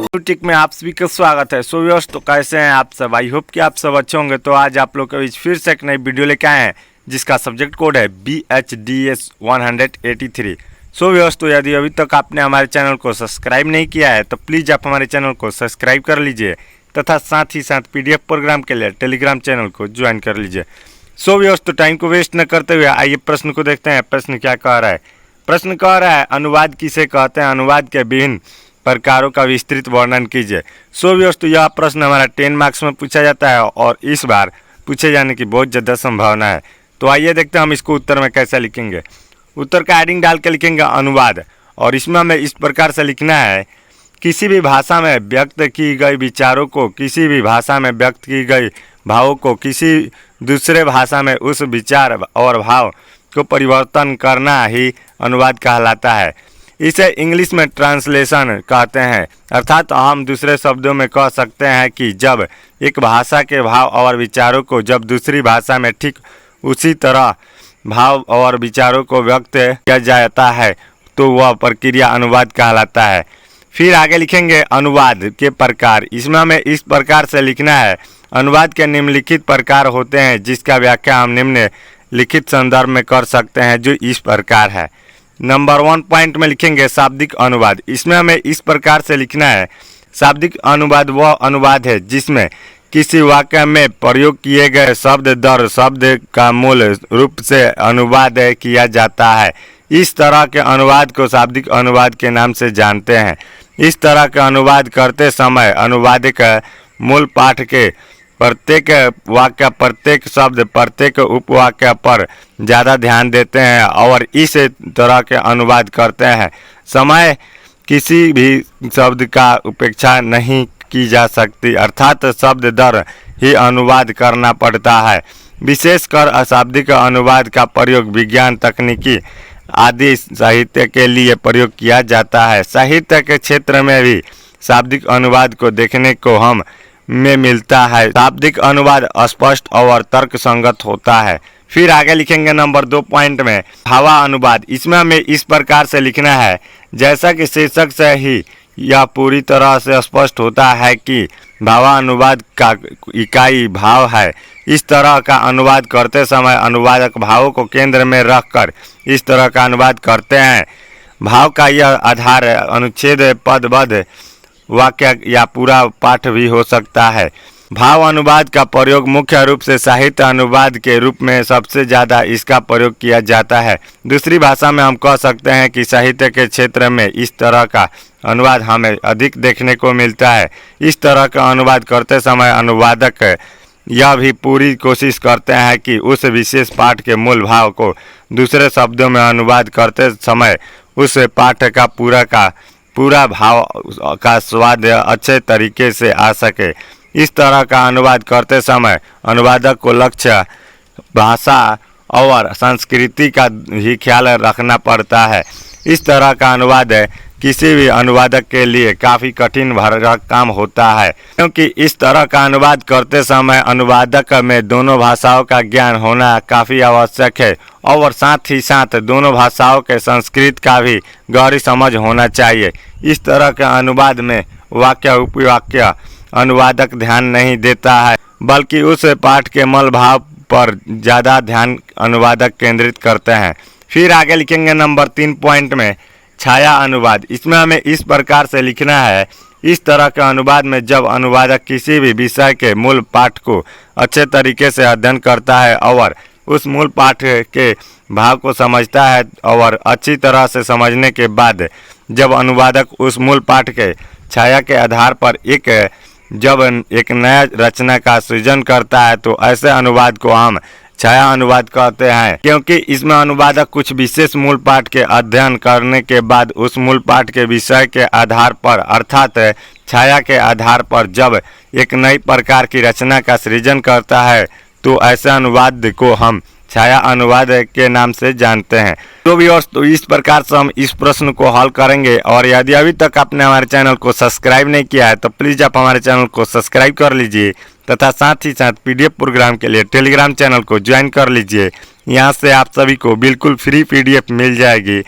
टिक में आप सभी का स्वागत है। सो व्यूअर्स, तो कैसे हैं आप सब? आई होप कि आप सब अच्छे होंगे। तो आज आप लोग के बीच फिर से एक नई वीडियो लेके आए हैं जिसका सब्जेक्ट कोड है BHDS 183। सो व्यूअर्स, तो यदि अभी तक आपने हमारे चैनल को सब्सक्राइब नहीं किया है तो प्लीज़ आप हमारे चैनल को सब्सक्राइब कर लीजिए तथा साथ ही साथ PDF प्रोग्राम के लिए टेलीग्राम चैनल को ज्वाइन कर लीजिए। सो व्यूअर्स, तो टाइम को वेस्ट न करते हुए आइए प्रश्न को देखते हैं। प्रश्न क्या कह रहा है? प्रश्न कह रहा है, अनुवाद किसे कहते हैं? अनुवाद के विभिन्न प्रकारों का विस्तृत वर्णन कीजिए। सो व्यूअर्स, तो यह प्रश्न हमारा 10 मार्क्स में पूछा जाता है और इस बार पूछे जाने की बहुत ज़्यादा संभावना है। तो आइए देखते हैं हम इसको उत्तर में कैसे लिखेंगे। उत्तर का हेडिंग डाल के लिखेंगे अनुवाद, और इसमें हमें इस प्रकार से लिखना है, किसी भी भाषा में व्यक्त की गई विचारों को, किसी भी भाषा में व्यक्त की गई भावों को किसी दूसरे भाषा में उस विचार और भाव को परिवर्तन करना ही अनुवाद कहलाता है। इसे इंग्लिश में ट्रांसलेशन कहते हैं। अर्थात हम दूसरे शब्दों में कह सकते हैं कि जब एक भाषा के भाव और विचारों को जब दूसरी भाषा में ठीक उसी तरह भाव और विचारों को व्यक्त किया जाता है तो वह प्रक्रिया अनुवाद कहलाता है। फिर आगे लिखेंगे अनुवाद के प्रकार। इसमें हमें इस प्रकार से लिखना है, अनुवाद के निम्नलिखित प्रकार होते हैं जिसका व्याख्या हम निम्नलिखित संदर्भ में कर सकते हैं, जो इस प्रकार है। नंबर 1 पॉइंट में लिखेंगे शाब्दिक अनुवाद। इसमें हमें इस प्रकार से लिखना है, शाब्दिक अनुवाद वह अनुवाद है जिसमें किसी वाक्य में प्रयोग किए गए शब्द दर शब्द का मूल रूप से अनुवाद किया जाता है। इस तरह के अनुवाद को शाब्दिक अनुवाद के नाम से जानते हैं। इस तरह के अनुवाद करते समय अनुवादक मूल पाठ के प्रत्येक वाक्य, प्रत्येक शब्द, प्रत्येक उपवाक्य पर ज़्यादा ध्यान देते हैं और इस तरह के अनुवाद करते हैं समय किसी भी शब्द का उपेक्षा नहीं की जा सकती, अर्थात शब्द दर ही अनुवाद करना पड़ता है। विशेषकर अशाब्दिक अनुवाद का प्रयोग विज्ञान, तकनीकी आदि साहित्य के लिए प्रयोग किया जाता है। साहित्य के क्षेत्र में भी शाब्दिक अनुवाद को देखने को हम में मिलता है। शाब्दिक अनुवाद स्पष्ट और तर्क संगत होता है। फिर आगे लिखेंगे नंबर 2 पॉइंट में भावा अनुवाद। इसमें हमें इस प्रकार से लिखना है, जैसा कि शीर्षक से ही यह पूरी तरह से स्पष्ट होता है कि भावा अनुवाद का इकाई भाव है। इस तरह का अनुवाद करते समय अनुवादक भावों को केंद्र में रखकर इस तरह का अनुवाद करते हैं। भाव का यह आधार अनुच्छेद, पदबद्ध वाक्य या पूरा पाठ भी हो सकता है। भाव अनुवाद का प्रयोग मुख्य रूप से साहित्य अनुवाद के रूप में सबसे ज़्यादा इसका प्रयोग किया जाता है। दूसरी भाषा में हम कह सकते हैं कि साहित्य के क्षेत्र में इस तरह का अनुवाद हमें अधिक देखने को मिलता है। इस तरह का अनुवाद करते समय अनुवादक यह भी पूरी कोशिश करते हैं कि उस विशेष पाठ के मूल भाव को दूसरे शब्दों में अनुवाद करते समय उस पाठ का पूरा भाव का स्वाद अच्छे तरीके से आ सके। इस तरह का अनुवाद करते समय अनुवादक को लक्ष्य, भाषा और संस्कृति का ही ख्याल रखना पड़ता है। इस तरह का अनुवाद किसी भी अनुवादक के लिए काफ़ी कठिन भरक काम होता है, क्योंकि इस तरह का अनुवाद करते समय अनुवादक में दोनों भाषाओं का ज्ञान होना काफ़ी आवश्यक है और साथ ही साथ दोनों भाषाओं के संस्कृत का भी गहरी समझ होना चाहिए। इस तरह के अनुवाद में वाक्य उपवाक्य अनुवादक ध्यान नहीं देता है, बल्कि उस पाठ के मूल भाव पर ज़्यादा ध्यान अनुवादक केंद्रित करते हैं। फिर आगे लिखेंगे नंबर 3 पॉइंट में छाया अनुवाद। इसमें हमें इस प्रकार से लिखना है, इस तरह के अनुवाद में जब अनुवादक किसी भी विषय के मूल पाठ को अच्छे तरीके से अध्ययन करता है और उस मूल पाठ के भाव को समझता है और अच्छी तरह से समझने के बाद जब अनुवादक उस मूल पाठ के छाया के आधार पर जब एक नया रचना का सृजन करता है तो ऐसे अनुवाद को हम छाया अनुवाद कहते हैं, क्योंकि इसमें अनुवादक कुछ विशेष मूल पाठ के अध्ययन करने के बाद उस मूल पाठ के विषय के आधार पर अर्थात छाया के आधार पर जब एक नई प्रकार की रचना का सृजन करता है तो ऐसे अनुवाद को हम छाया अनुवाद के नाम से जानते हैं। तो व्यूअर्स, तो इस प्रकार से हम इस प्रश्न को हल करेंगे। और यदि अभी तक आपने हमारे चैनल को सब्सक्राइब नहीं किया है तो प्लीज़ आप हमारे चैनल को सब्सक्राइब कर लीजिए तथा साथ ही साथ PDF प्रोग्राम के लिए टेलीग्राम चैनल को ज्वाइन कर लीजिए। यहाँ से आप सभी को बिल्कुल फ्री PDF मिल जाएगी।